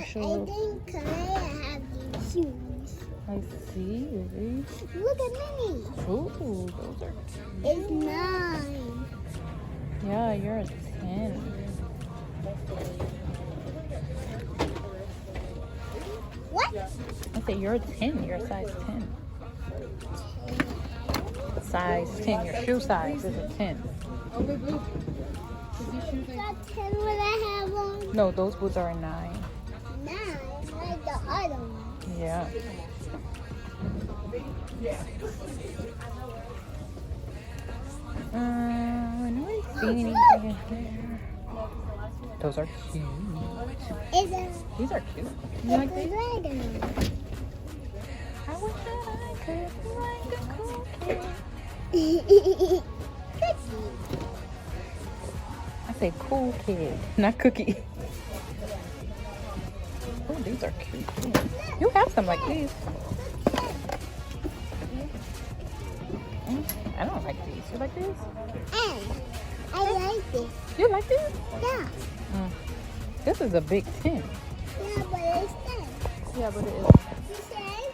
Marshall. I think Korea have these shoes. I see. Look at Minnie. Ooh, those are It's 9. Yeah, you're a 10. What? I said you're a 10. You're a size 10. Size 10. Your shoe size is a 10. Got 10 when I have on. No, those boots are a 9. 9, like the other one. Yeah. I don't see anything in here. Those are cute. These are cute. You like these? I wish that I could like a cool kid. I say cool kid, not cookie. Oh, these are cute. You have some like these. I don't like these. You like these? I like this. You like these? Yeah. This is a big 10. Yeah, but it's 10. Yeah, but it is. You said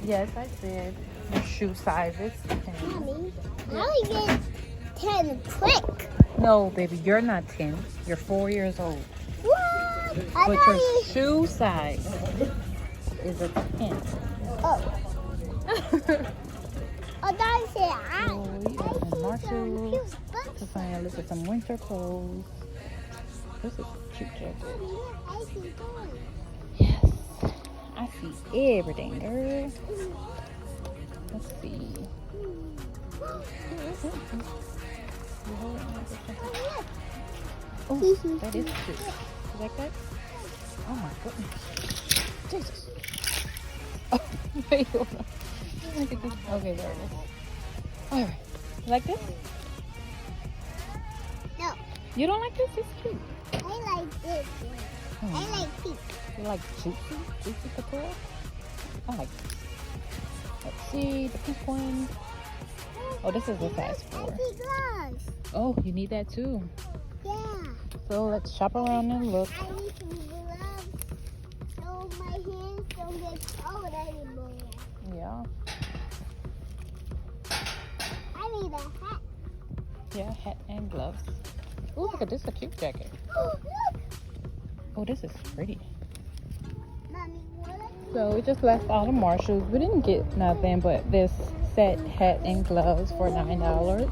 10. Yes, I said your shoe size is 10. Mommy, how we get 10 quick? No, baby, you're not 10. You're 4 years old. What? But your shoe size is a 10. Oh. I thought you said So we are in Marshalls to find a look at some winter clothes. This is a cute jacket. I see toys. Yes, I see everything, girl. Let's see. Oh, that is cute. You like that? Oh my goodness. Jesus. Oh, wait, hold on. Look at this. Okay, there it is. Alright. You like this? No, You don't like this? It's cute. I like this one. I like pink. You like juicy couture? I like this. Let's see the pink one. Oh, this is a size 4. I see gloves. Oh, you need that too. Yeah. So let's shop around and look. I need some gloves so my hands don't get cold anymore. Yeah. I need a hat. Yeah, hat and gloves. Oh, look at this, a cute jacket. Oh, look. Oh, this is pretty. Mommy, what? So we just left all the Marshalls. We didn't get nothing but this set hat and gloves for $9.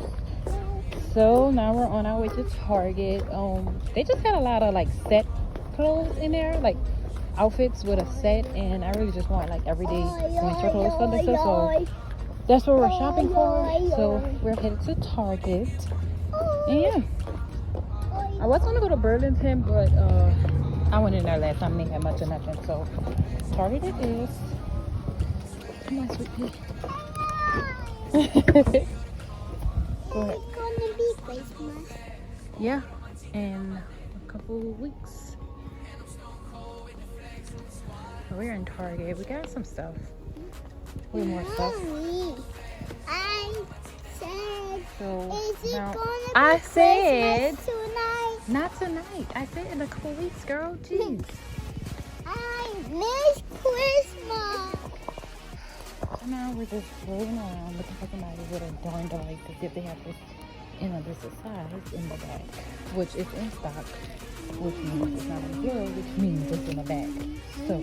So now we're on our way to Target. They just had a lot of like set clothes in there, like outfits with a set, and I really just want like everyday winter clothes for this. So that's what we're shopping for. So we're headed to Target. And yeah, I was gonna go to Burlington, but I went in there last time and they had much of nothing. So Target it is. Come on, sweet pea. Go ahead. It's gonna be Christmas. Yeah, in a couple of weeks. So we're in Target. We got some stuff. Way more stuff. Mommy, I said, So is it now gonna be I said Christmas tonight? not tonight. I said in a couple of weeks, girl. Jeez. I miss Christmas. So now we're just rolling around looking for somebody with a darn delight to see if they have this in a this size in the bag, which is in stock, which means it's not in the floor, which means it's in the bag. So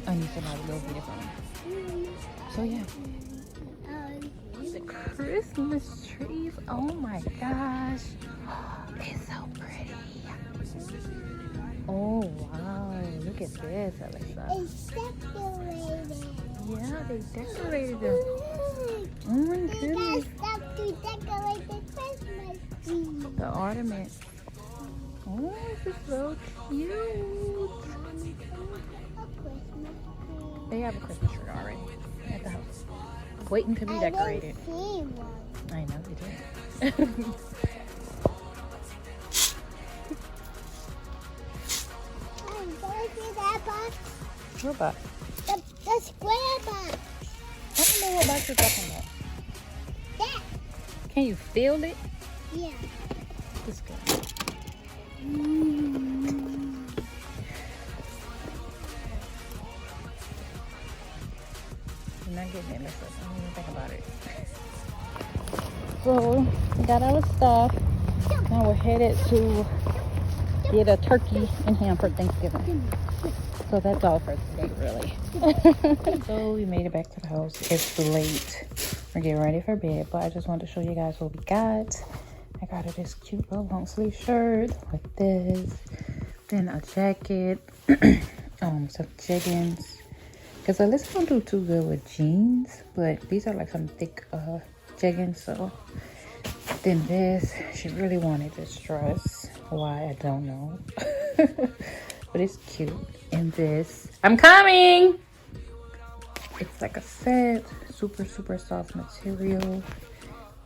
I need somebody to go get it for me. So yeah. The Christmas trees. Oh my gosh. It's so pretty. Oh wow. Look at this, Alexa. It's decorated. Yeah, they decorated them. Oh my We got goodness. stuff to decorate the Christmas tree. The ornament. Oh, this is so cute. A Christmas tree. They have a Christmas tree already at the house, waiting to be decorated. I didn't see one. I know they did. Can I see that box? What box? The square box. I don't know what box you're talking about. That. Can you feel it? Yeah. This good. You're not getting it messed up. I don't even think about it. So, we got our stuff. Now we're headed to get a turkey and ham for Thanksgiving. So that's all for today, really. So we made it back to the house. It's late. We're getting ready for bed, but I just wanted to show you guys what we got. I got her this cute little long sleeve shirt with this, then a jacket, some jeggings. Because Alyssa don't do too good with jeans, but these are like some thick jeggings. So then this, she really wanted this dress. Why, I don't know. But it's cute. And this, I'm coming! It's like a set, super soft material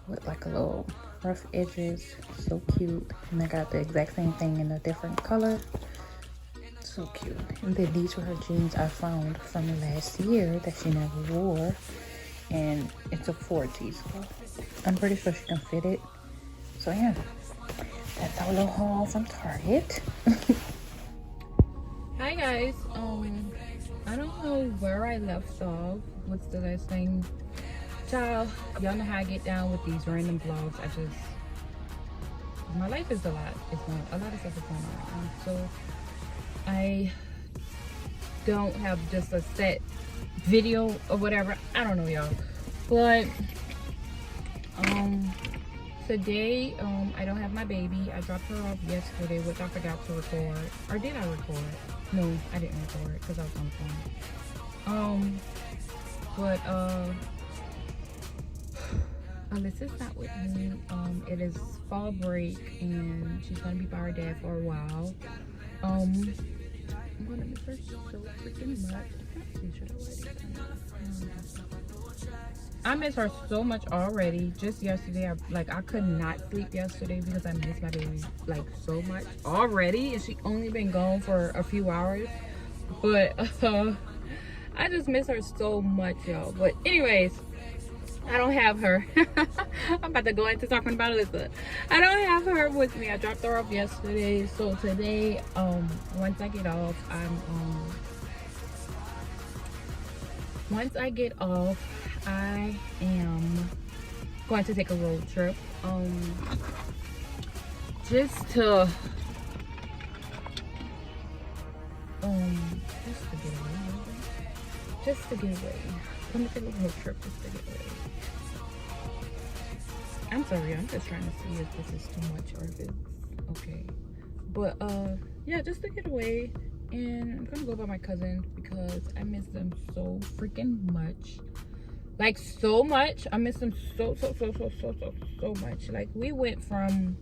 with like a little rough edges. So cute. And I got the exact same thing in a different color. So cute. And then these were her jeans I found from last year that she never wore. And it's a 40, so I'm pretty sure she can fit it. So yeah, that's our little haul from Target. Hi guys, I don't know where I left off. What's the last thing? Child, y'all know how I get down with these random vlogs. My life is a lot. A lot of stuff is going on right now. So I don't have just a set video or whatever. I don't know, y'all. But today I don't have my baby. I dropped her off yesterday, which I forgot to record. Or did I record? No, I didn't record because I was on the phone. But Alyssa's not with me. It is fall break and she's gonna be by her dad for a while. I'm gonna miss her so freaking much. I miss her so much already. Just yesterday, I could not sleep yesterday because I missed my baby like so much already, and she only been gone for a few hours. But I just miss her so much, y'all. But anyways, I don't have her. I'm about to go into talking about Alyssa. I don't have her with me. I dropped her off yesterday, so today, once I get off, I am going to take a road trip. Just to get away. I'm gonna take a road trip just to get away. I'm sorry, I'm just trying to see if this is too much or if it's okay. But yeah, just to get away. And I'm gonna go by my cousins because I miss them so freaking much. Like so much. I miss them so much. Like we went from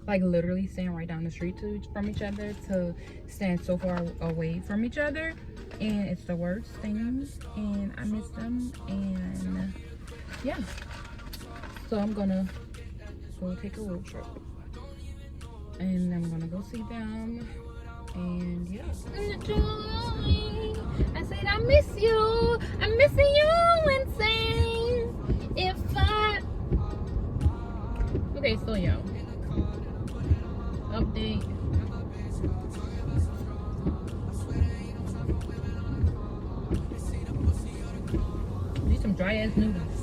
like literally staying right down the street from each other to stand so far away from each other, and it's the worst thing, and I miss them. And yeah, so I'm gonna go take a road trip and I'm gonna go see them. And yeah, I said I miss you. I'm missing you insane. Okay, so yo, update. These some dry ass noodles.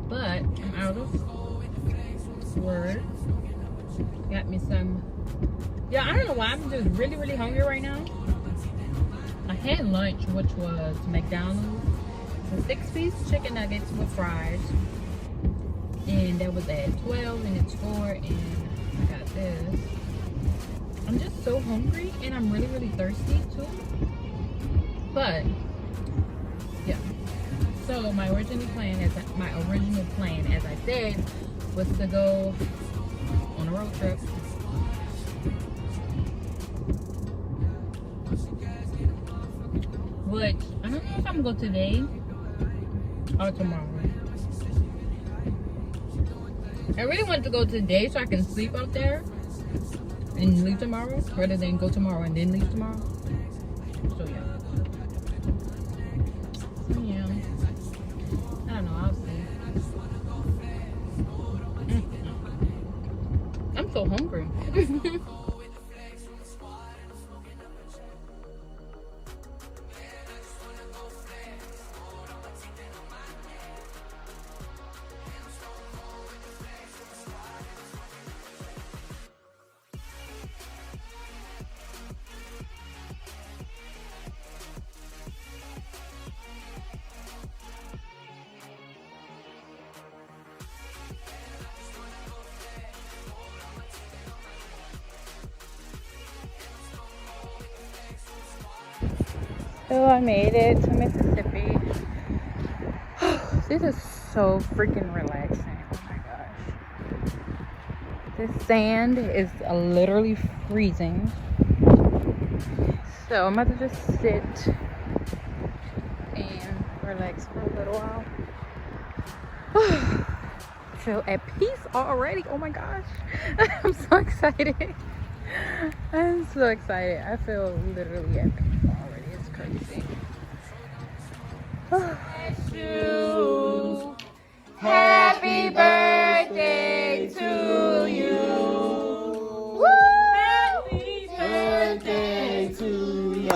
But I'm out of words. Got me some. Yeah, I don't know why I'm just really hungry right now. I had lunch, which was McDonald's. It's a 6-piece chicken nuggets with fries. And that was at 12 and it's 4. And I got this. I'm just so hungry and I'm really thirsty too. But yeah. So my original plan, as I said, was to go on a road trip. Which I don't know if I'm gonna go today or tomorrow. I really wanted to go today so I can sleep out there and leave tomorrow, rather than go tomorrow and then leave tomorrow. So yeah. So I made it to Mississippi. This is so freaking relaxing. Oh my gosh. This sand is literally freezing. So I'm about to just sit and relax for a little while. Feel at peace already. Oh my gosh. I'm so excited. I'm so excited. I feel literally at peace already. It's crazy. Happy birthday to you. Woo! Happy birthday to you.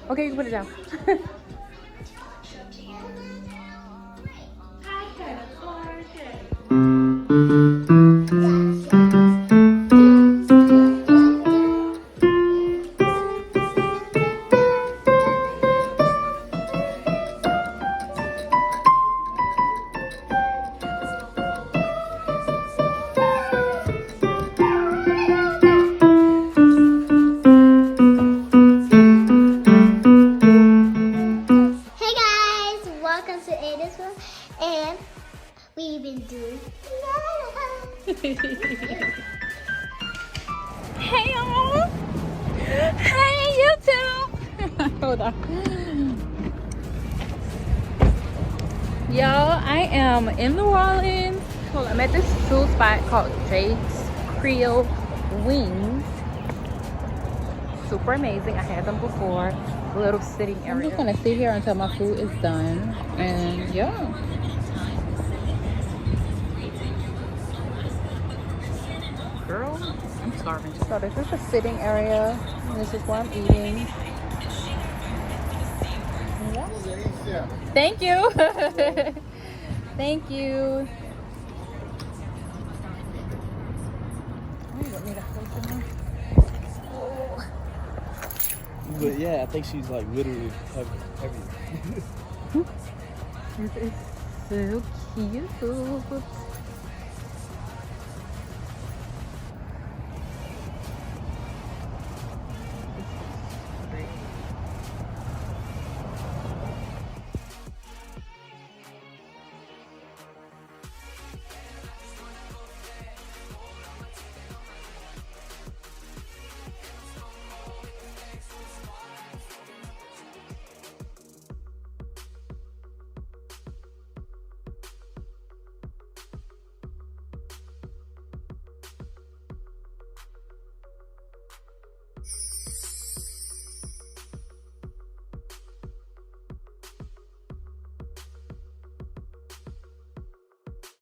Okay, you can put it down. And we've been doing Hey y'all! Hey YouTube! Hold on. Y'all, I am in New Orleans. Hold on, I'm at this food spot called Jake's Creole Wings. Super amazing. I had them before. A little sitting area. I'm just gonna sit here until my food is done. And yeah. Girl, I'm starving. So this is the sitting area. And this is where I'm eating. Yeah. Thank you. Thank you. But yeah, I think she's like literally heavy. This is so cute.